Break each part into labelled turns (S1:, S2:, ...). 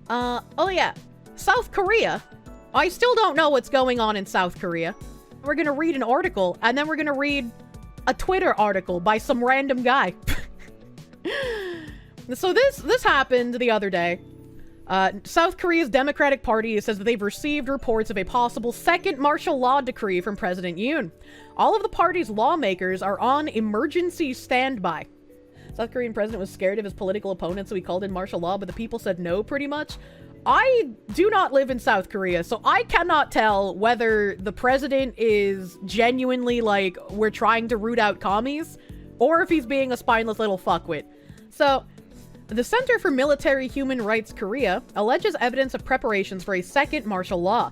S1: Oh yeah. South Korea. I still don't know what's going on in South Korea. We're gonna read an article, and then we're gonna read a Twitter article by some random guy. So this happened the other day. South Korea's Democratic Party says that they've received reports of a possible second martial law decree from President Yoon. All of the party's lawmakers are on emergency standby. South Korean president was scared of his political opponents, so he called in martial law, but the people said no, pretty much. I do not live in South Korea, so I cannot tell whether the president is genuinely like, we're trying to root out commies, or if he's being a spineless little fuckwit. So, the Center for Military Human Rights Korea alleges evidence of preparations for a second martial law,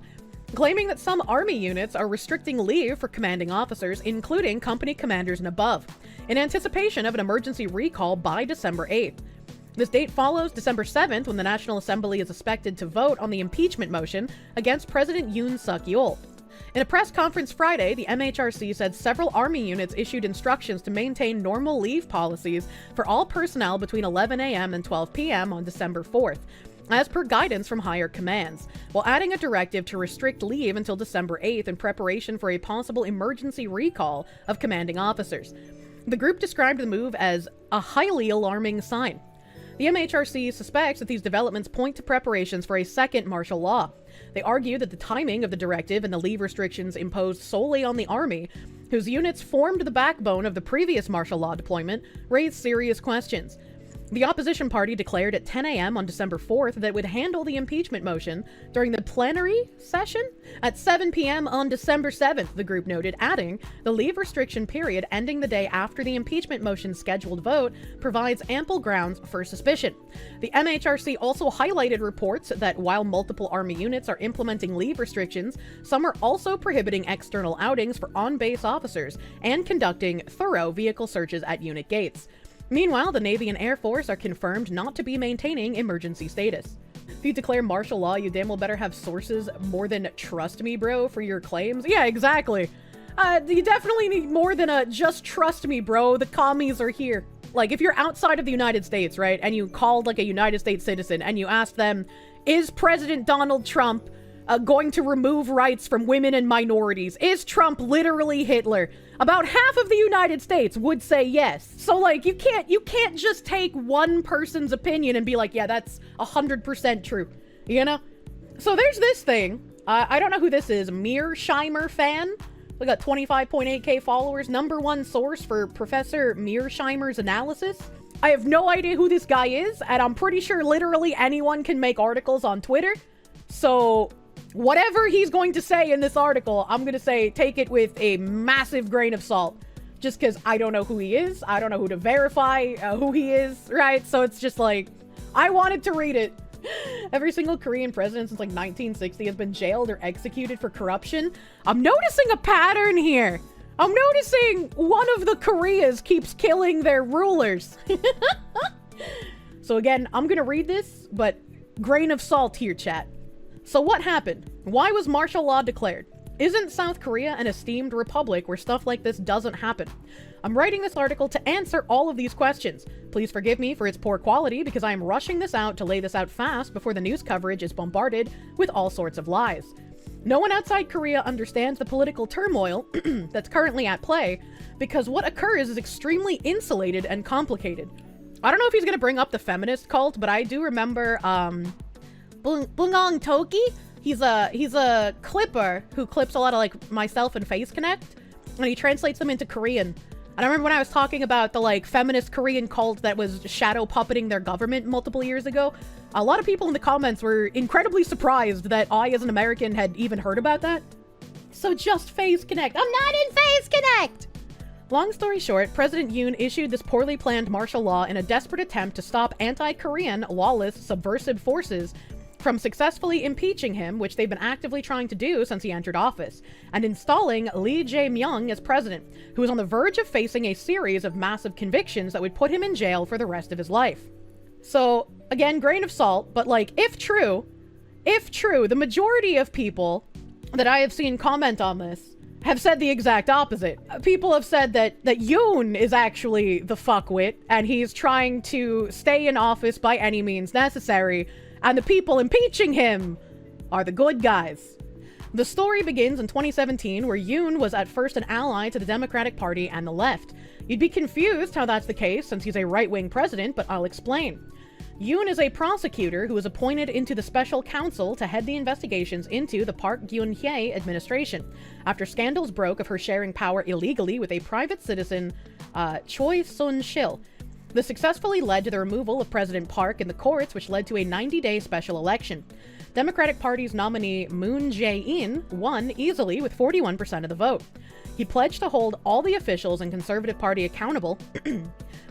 S1: claiming that some army units are restricting leave for commanding officers, including company commanders and above, in anticipation of an emergency recall by December 8th. This date follows December 7th, when the National Assembly is expected to vote on the impeachment motion against President Yoon Suk-yeol. In a press conference Friday, the MHRC said several army units issued instructions to maintain normal leave policies for all personnel between 11 a.m. and 12 p.m. on December 4th, as per guidance from higher commands, while adding a directive to restrict leave until December 8th in preparation for a possible emergency recall of commanding officers. The group described the move as a highly alarming sign. The MHRC suspects that these developments point to preparations for a second martial law. They argue that the timing of the directive and the leave restrictions imposed solely on the army, whose units formed the backbone of the previous martial law deployment, raise serious questions. The opposition party declared at 10 a.m. on December 4th that it would handle the impeachment motion during the plenary session at 7 p.m. on December 7th, the group noted, adding, the leave restriction period ending the day after the impeachment motion's scheduled vote provides ample grounds for suspicion. The MHRC also highlighted reports that while multiple army units are implementing leave restrictions, some are also prohibiting external outings for on-base officers and conducting thorough vehicle searches at unit gates. Meanwhile, the Navy and Air Force are confirmed not to be maintaining emergency status. If you declare martial law, you damn well better have sources more than trust me, bro, for your claims. Yeah, exactly. You definitely need more than a just trust me, bro, the commies are here. Like, if you're outside of the United States, right, and you called, like, a United States citizen, and you asked them, is President Donald Trump going to remove rights from women and minorities? Is Trump literally Hitler? About half of the United States would say yes. So, like, you can't just take one person's opinion and be like, yeah, that's 100% true, you know? So there's this thing. I don't know who this is. Mearsheimer fan. We got 25.8k followers. #1 source for Professor Mearsheimer's analysis. I have no idea who this guy is, and I'm pretty sure literally anyone can make articles on Twitter. So whatever he's going to say in this article, I'm going to say take it with a massive grain of salt. Just because I don't know who he is. I don't know who to verify who he is, right? So it's just like, I wanted to read it. Every single Korean president since like 1960 has been jailed or executed for corruption. I'm noticing a pattern here. I'm noticing one of the Koreas keeps killing their rulers. So again, I'm going to read this, but grain of salt here, chat. So what happened? Why was martial law declared? Isn't South Korea an esteemed republic where stuff like this doesn't happen? I'm writing this article to answer all of these questions. Please forgive me for its poor quality because I am rushing this out to lay this out fast before the news coverage is bombarded with all sorts of lies. No one outside Korea understands the political turmoil that's currently at play because what occurs is extremely insulated and complicated. I don't know if he's going to bring up the feminist cult, but I do remember, Bungong Toki? He's a clipper who clips a lot of like myself and Face Connect, and he translates them into Korean. And I remember when I was talking about the like feminist Korean cult that was shadow puppeting their government multiple years ago, a lot of people in the comments were incredibly surprised that I as an American had even heard about that. So just Face Connect. I'm not in Face Connect! Long story short, President Yoon issued this poorly planned martial law in a desperate attempt to stop anti-Korean, lawless, subversive forces from successfully impeaching him, which they've been actively trying to do since he entered office, and installing Lee Jae-myung as president, who is on the verge of facing a series of massive convictions that would put him in jail for the rest of his life. So, again, grain of salt, but like, if true, the majority of people that I have seen comment on this have said the exact opposite. People have said that Yoon is actually the fuckwit, and he's trying to stay in office by any means necessary, and the people impeaching him are the good guys. The story begins in 2017, where Yoon was at first an ally to the Democratic Party and the left. You'd be confused how that's the case since he's a right-wing president, but I'll explain. Yoon is a prosecutor who was appointed into the special counsel to head the investigations into the Park Geun-hye administration after scandals broke of her sharing power illegally with a private citizen, Choi Sun-sil. This successfully led to the removal of President Park in the courts, which led to a 90-day special election. Democratic Party's nominee Moon Jae-in won easily with 41% of the vote. He pledged to hold all the officials in Conservative Party accountable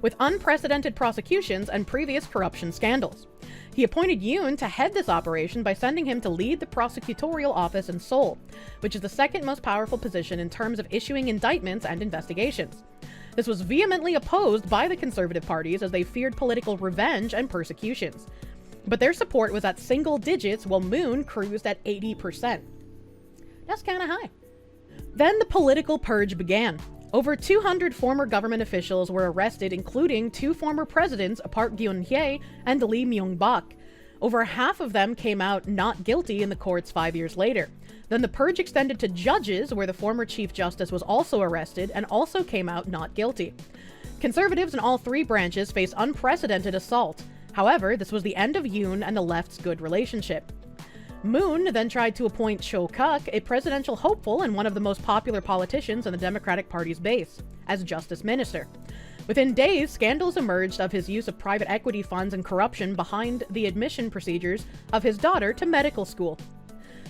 S1: with unprecedented prosecutions and previous corruption scandals. He appointed Yoon to head this operation by sending him to lead the prosecutorial office in Seoul, which is the second most powerful position in terms of issuing indictments and investigations. This was vehemently opposed by the Conservative parties as they feared political revenge and persecutions. But their support was at single digits while Moon cruised at 80%. That's kind of high. Then the political purge began. Over 200 former government officials were arrested, including 2 former presidents, Park Geun-hye and Lee Myung-bak. Over half of them came out not guilty in the courts 5 years later. Then the purge extended to judges, where the former Chief Justice was also arrested and also came out not guilty. Conservatives in all 3 branches faced unprecedented assault. However, this was the end of Yoon and the left's good relationship. Moon then tried to appoint Cho Kuk, a presidential hopeful and one of the most popular politicians in the Democratic Party's base, as justice minister. Within days, scandals emerged of his use of private equity funds and corruption behind the admission procedures of his daughter to medical school.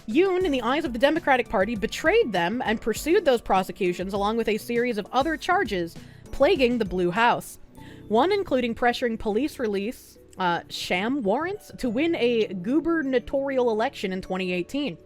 S1: Yoon, in the eyes of the Democratic Party, betrayed them and pursued those prosecutions along with a series of other charges plaguing the Blue House. One including pressuring police release sham warrants to win a gubernatorial election in 2018.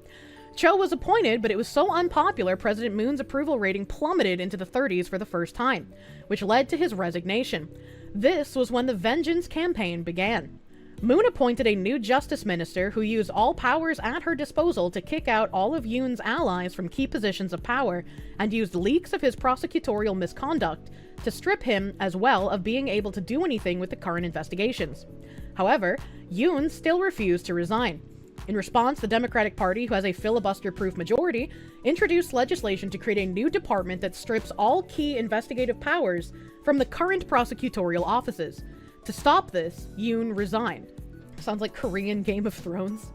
S1: Cho was appointed, but it was so unpopular, President Moon's approval rating plummeted into the 30s for the first time, which led to his resignation. This was when the vengeance campaign began. Moon appointed a new justice minister who used all powers at her disposal to kick out all of Yoon's allies from key positions of power and used leaks of his prosecutorial misconduct to strip him as well of being able to do anything with the current investigations. However, Yoon still refused to resign. In response, the Democratic Party, who has a filibuster-proof majority, introduced legislation to create a new department that strips all key investigative powers from the current prosecutorial offices. To stop this, Yoon resigned. Sounds like Korean Game of Thrones.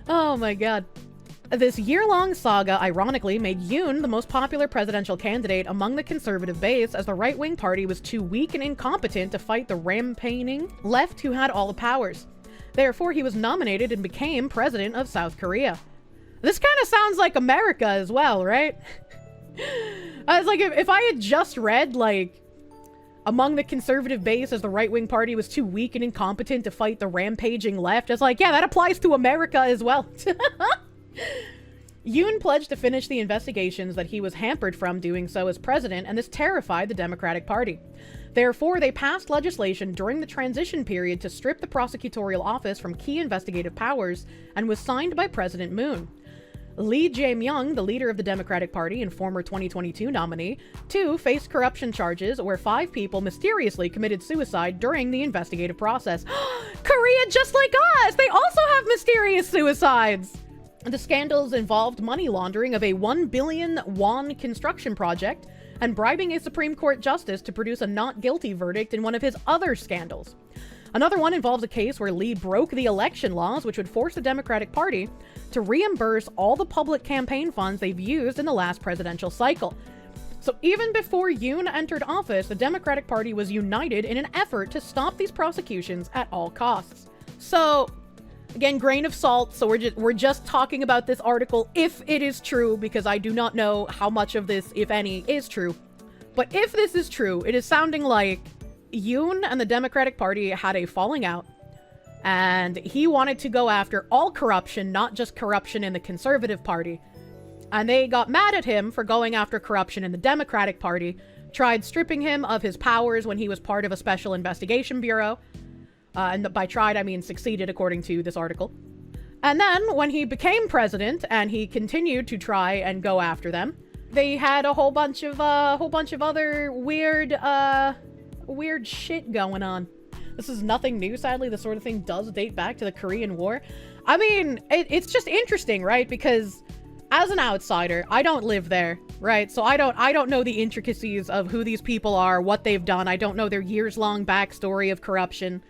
S1: Oh my god. This year-long saga ironically made Yoon the most popular presidential candidate among the conservative base, as the right-wing party was too weak and incompetent to fight the rampaging left who had all the powers. Therefore, he was nominated and became president of South Korea. This kind of sounds like America as well, right? I was like, if I had just read, like, among the conservative base as the right-wing party was too weak and incompetent to fight the rampaging left, it's like, yeah, that applies to America as well. Yoon pledged to finish the investigations that he was hampered from doing so as president, and this terrified the Democratic Party. Therefore, they passed legislation during the transition period to strip the prosecutorial office from key investigative powers and was signed by President Moon. Lee Jae-myung, the leader of the Democratic Party and former 2022 nominee, too faced corruption charges where 5 people mysteriously committed suicide during the investigative process. Korea, just like us! They also have mysterious suicides! The scandals involved money laundering of a 1 billion won construction project and bribing a Supreme Court justice to produce a not guilty verdict in one of his other scandals. Another one involves a case where Lee broke the election laws, which would force the Democratic Party to reimburse all the public campaign funds they've used in the last presidential cycle. So even before Yoon entered office, the Democratic Party was united in an effort to stop these prosecutions at all costs. So, again, grain of salt, so we're just talking about this article if it is true, because I do not know how much of this, if any, is true. But if this is true, it is sounding like Yoon and the Democratic Party had a falling out, and he wanted to go after all corruption, not just corruption in the Conservative Party. And they got mad at him for going after corruption in the Democratic Party, tried stripping him of his powers when he was part of a special investigation bureau. And by tried, I mean succeeded, according to this article. And then, when he became president, and he continued to try and go after them, they had a whole bunch of other weird shit going on. This is nothing new, sadly. This sort of thing does date back to the Korean War. I mean, it's just interesting, right? Because as an outsider, I don't live there, right? So I don't know the intricacies of who these people are, what they've done. I don't know their years-long backstory of corruption.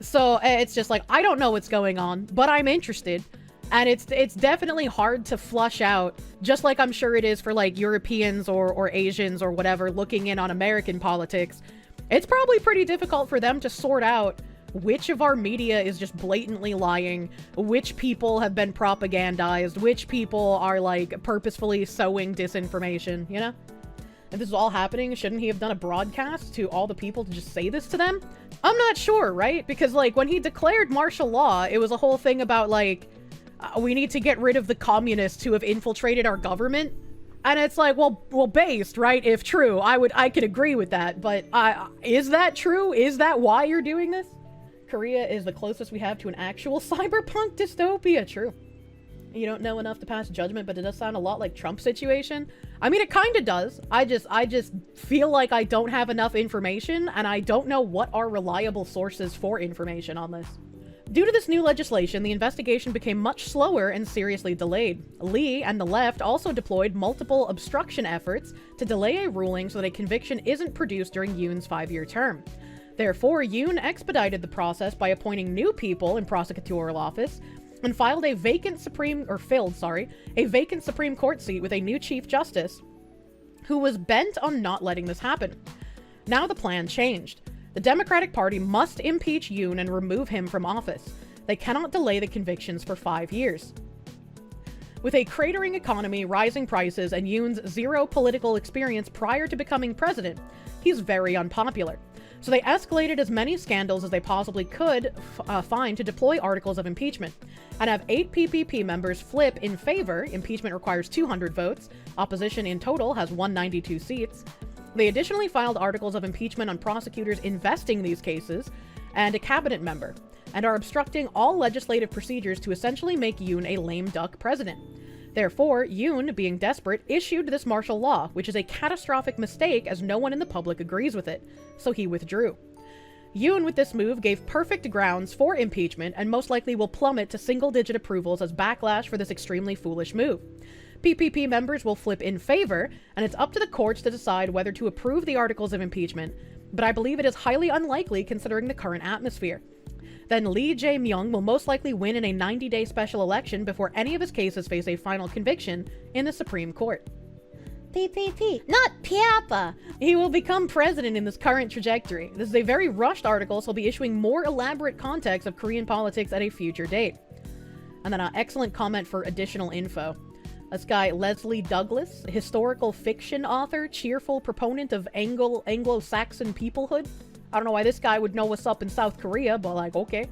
S1: So it's just like, I don't know what's going on, but I'm interested. And it's definitely hard to flush out, just like I'm sure it is for like Europeans or Asians or whatever looking in on American politics. It's probably pretty difficult for them to sort out which of our media is just blatantly lying, which people have been propagandized, which people are like purposefully sowing disinformation, you know? If this is all happening, shouldn't he have done a broadcast to all the people to just say this to them? I'm not sure, right? Because like when he declared martial law, it was a whole thing about like, we need to get rid of the communists who have infiltrated our government. And it's like, well, based, right? If true, I could agree with that. But is that true? Is that why you're doing this? Korea is the closest we have to an actual cyberpunk dystopia. True. You don't know enough to pass judgment, but it does sound a lot like Trump's situation. I mean, it kind of does. I just feel like I don't have enough information, and I don't know what are reliable sources for information on this. Due to this new legislation, the investigation became much slower and seriously delayed. Lee and the left also deployed multiple obstruction efforts to delay a ruling so that a conviction isn't produced during Yoon's 5-year term. Therefore, Yoon expedited the process by appointing new people in prosecutorial office and filled a vacant Supreme Court seat with a new Chief Justice who was bent on not letting this happen. Now the plan changed. The Democratic Party must impeach Yoon and remove him from office. They cannot delay the convictions for 5 years. With a cratering economy, rising prices, and Yoon's zero political experience prior to becoming president, he's very unpopular. So they escalated as many scandals as they possibly could find to deploy articles of impeachment, and have 8 PPP members flip in favor. Impeachment requires 200 votes. Opposition in total has 192 seats. They additionally filed articles of impeachment on prosecutors investing these cases and a cabinet member, and are obstructing all legislative procedures to essentially make Yoon a lame duck president. Therefore, Yoon, being desperate, issued this martial law, which is a catastrophic mistake as no one in the public agrees with it, so he withdrew. Yoon, with this move, gave perfect grounds for impeachment and most likely will plummet to single-digit approvals as backlash for this extremely foolish move. PPP members will flip in favor, and it's up to the courts to decide whether to approve the articles of impeachment, but I believe it is highly unlikely considering the current atmosphere. Then Lee Jae-myung will most likely win in a 90-day special election before any of his cases face a final conviction in the Supreme Court. PPP, not Piapa! He will become president in this current trajectory. This is a very rushed article, so he'll be issuing more elaborate context of Korean politics at a future date. And then an excellent comment for additional info. This guy, Leslie Douglas, historical fiction author, cheerful proponent of Anglo-Saxon peoplehood. I don't know why this guy would know what's up in South Korea, but like, okay.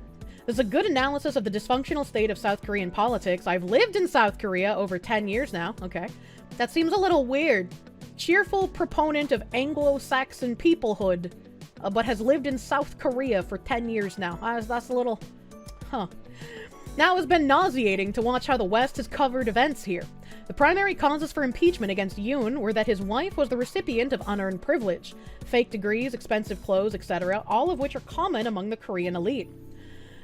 S1: There's a good analysis of the dysfunctional state of South Korean politics. I've lived in South Korea over 10 years now. Okay. That seems a little weird. Cheerful proponent of Anglo-Saxon peoplehood, but has lived in South Korea for 10 years now. That's a little... Huh. Now it's been nauseating to watch how the West has covered events here. The primary causes for impeachment against Yoon were that his wife was the recipient of unearned privilege, fake degrees, expensive clothes, etc., all of which are common among the Korean elite.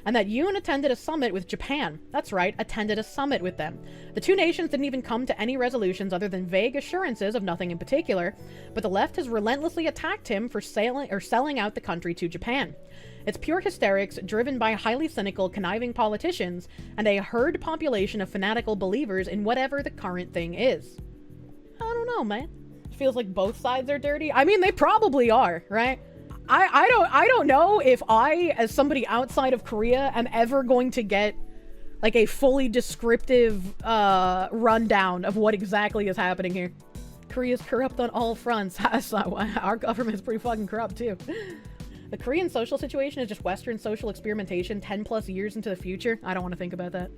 S1: And that Yoon attended a summit with Japan. That's right, attended a summit with them. The two nations didn't even come to any resolutions other than vague assurances of nothing in particular, but the left has relentlessly attacked him for selling out the country to Japan. It's pure hysterics driven by highly cynical, conniving politicians and a herd population of fanatical believers in whatever the current thing is. I don't know, man. It feels like both sides are dirty. I mean, they probably are, right? I don't know if I, as somebody outside of Korea, am ever going to get like a fully descriptive rundown of what exactly is happening here. Korea's corrupt on all fronts. Our government's pretty fucking corrupt too. The Korean social situation is just Western social experimentation 10 plus years into the future. I don't want to think about that.